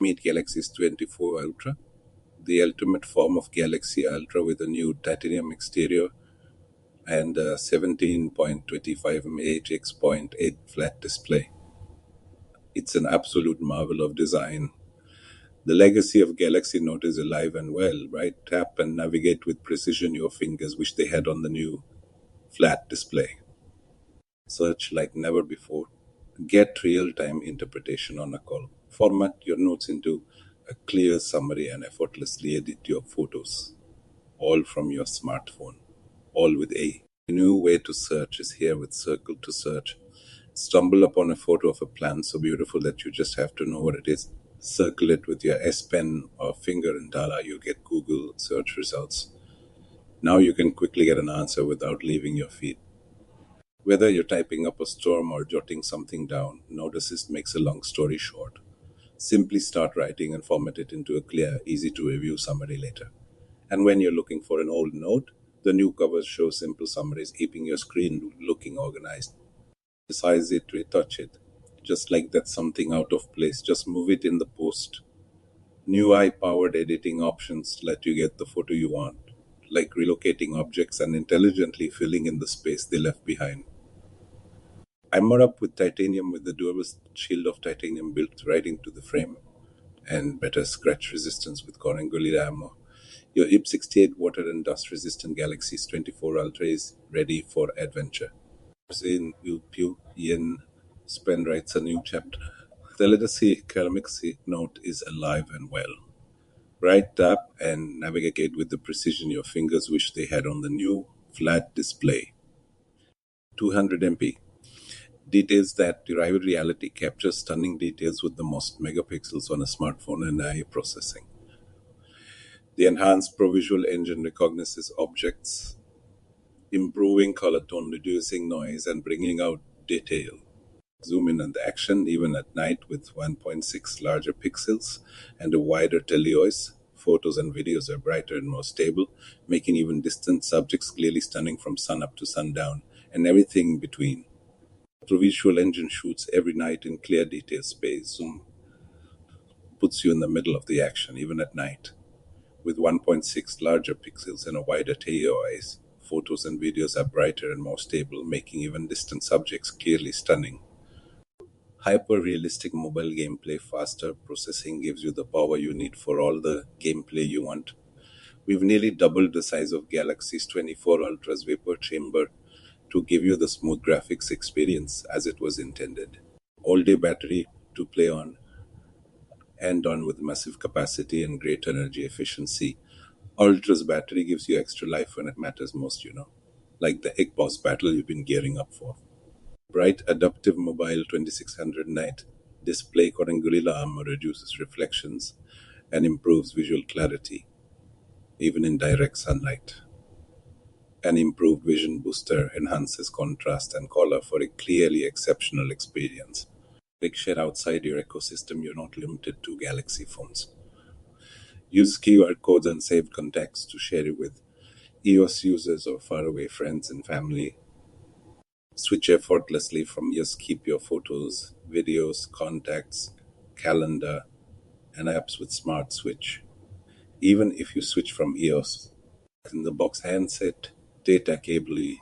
Meet Galaxy S24 Ultra, the ultimate form of Galaxy Ultra with a new titanium exterior and a 17.25 AHX.8 flat display. It's an absolute marvel of design. The legacy of Galaxy Note is alive and well, right? Tap and navigate with precision your fingers, which they had on the new flat display. Search like never before. Get real time interpretation on a call. Format your notes into a clear summary and effortlessly edit your photos, all from your smartphone, all with A. A new way to search is here with Circle to Search. Stumble upon a photo of a plant so beautiful that you just have to know what it is. Circle it with your S Pen or finger, and voila, you get Google search results. Now you can quickly get an answer without leaving your feed. Whether you're typing up a storm or jotting something down, Note Assist makes a long story short. Simply start writing and format it into a clear, easy to review summary later. And when you're looking for an old note, the new covers show simple summaries, keeping your screen looking organized. Resize it, retouch it. Just like that's something out of place, just move it in the post. New AI powered editing options let you get the photo you want, like relocating objects and intelligently filling in the space they left behind. Armor up with titanium with the durable shield of titanium built right into the frame, and better scratch resistance with Corning Gorilla Armor. Your IP68 water and dust resistant Galaxy S24 Ultra is ready for adventure. In Yu Yen Spen writes a new chapter. The legacy Galaxy Note is alive and well. Right tap and navigate with the precision your fingers wish they had on the new flat display. 200 MP. Details that derive reality capture stunning details with the most megapixels on a smartphone and AI processing. The enhanced ProVisual engine recognizes objects, improving color tone, reducing noise, and bringing out detail. Zoom in on the action even at night with 1.6 larger pixels and a wider teleOS. Photos and videos are brighter and more stable, making even distant subjects clearly stunning from sunup to sundown and everything in between. ProVisual engine shoots every night in clear detail space. Zoom puts you in the middle of the action even at night. With 1.6 larger pixels and a wider TOIs, photos and videos are brighter and more stable, making even distant subjects clearly stunning. Hyper-realistic mobile gameplay, faster processing gives you the power you need for all the gameplay you want. We've nearly doubled the size of Galaxy's 24 Ultra's vapor chamber to give you the smooth graphics experience as it was intended. All-day battery to play on and on with massive capacity and great energy efficiency. Ultra's battery gives you extra life when it matters most, like the Egg Boss battle you've been gearing up for. Bright Adaptive Mobile 2600 Night display Corning Gorilla Armor reduces reflections and improves visual clarity, even in direct sunlight. An improved vision booster enhances contrast and color for a clearly exceptional experience. Share outside your ecosystem, you're not limited to Galaxy phones. Use QR codes and saved contacts to share it with EOS users or faraway friends and family. Switch effortlessly from EOS, keep your photos, videos, contacts, calendar, and apps with Smart Switch. Even if you switch from EOS, in the box handset, data cable,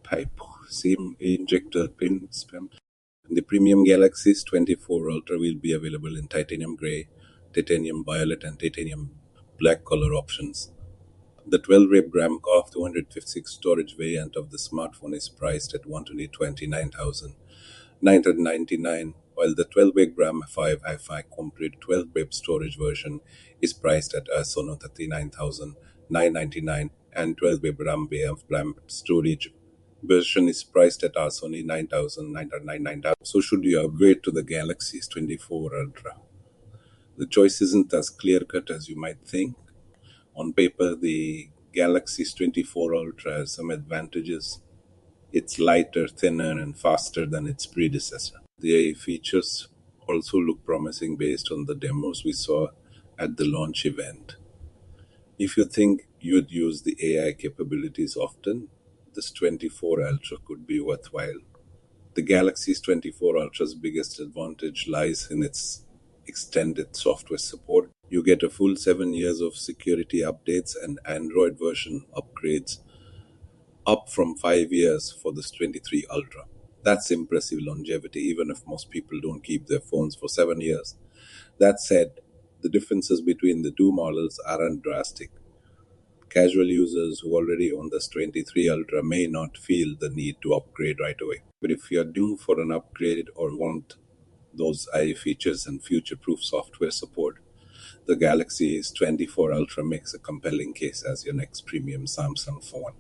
pipe, SIM, injector, pin, spam. The premium Galaxy S24 Ultra will be available in titanium gray, titanium violet, and titanium black color options. The 12 gram of 256 storage variant of the smartphone is priced at 129,999, while the 12 gram 5 Hi-Fi complete 12 storage version is priced at Sono 39,999, and 12 gram storage version is priced at Sony 9,999. So should you upgrade to the Galaxy S24 Ultra? The choice isn't as clear-cut as you might think. On paper, the Galaxy S24 Ultra has some advantages. It's lighter, thinner, and faster than its predecessor. The features also look promising based on the demos we saw at the launch event. If you think you'd use the AI capabilities often, this 24 Ultra could be worthwhile. The Galaxy S24 Ultra's biggest advantage lies in its extended software support. You get a full 7 years of security updates and Android version upgrades, up from 5 years for this 23 Ultra. That's impressive longevity, even if most people don't keep their phones for 7 years. That said, the differences between the two models aren't drastic. Casual users who already own this 23 Ultra may not feel the need to upgrade right away. But if you're due for an upgrade or want those AI features and future-proof software support, the Galaxy S24 Ultra makes a compelling case as your next premium Samsung phone.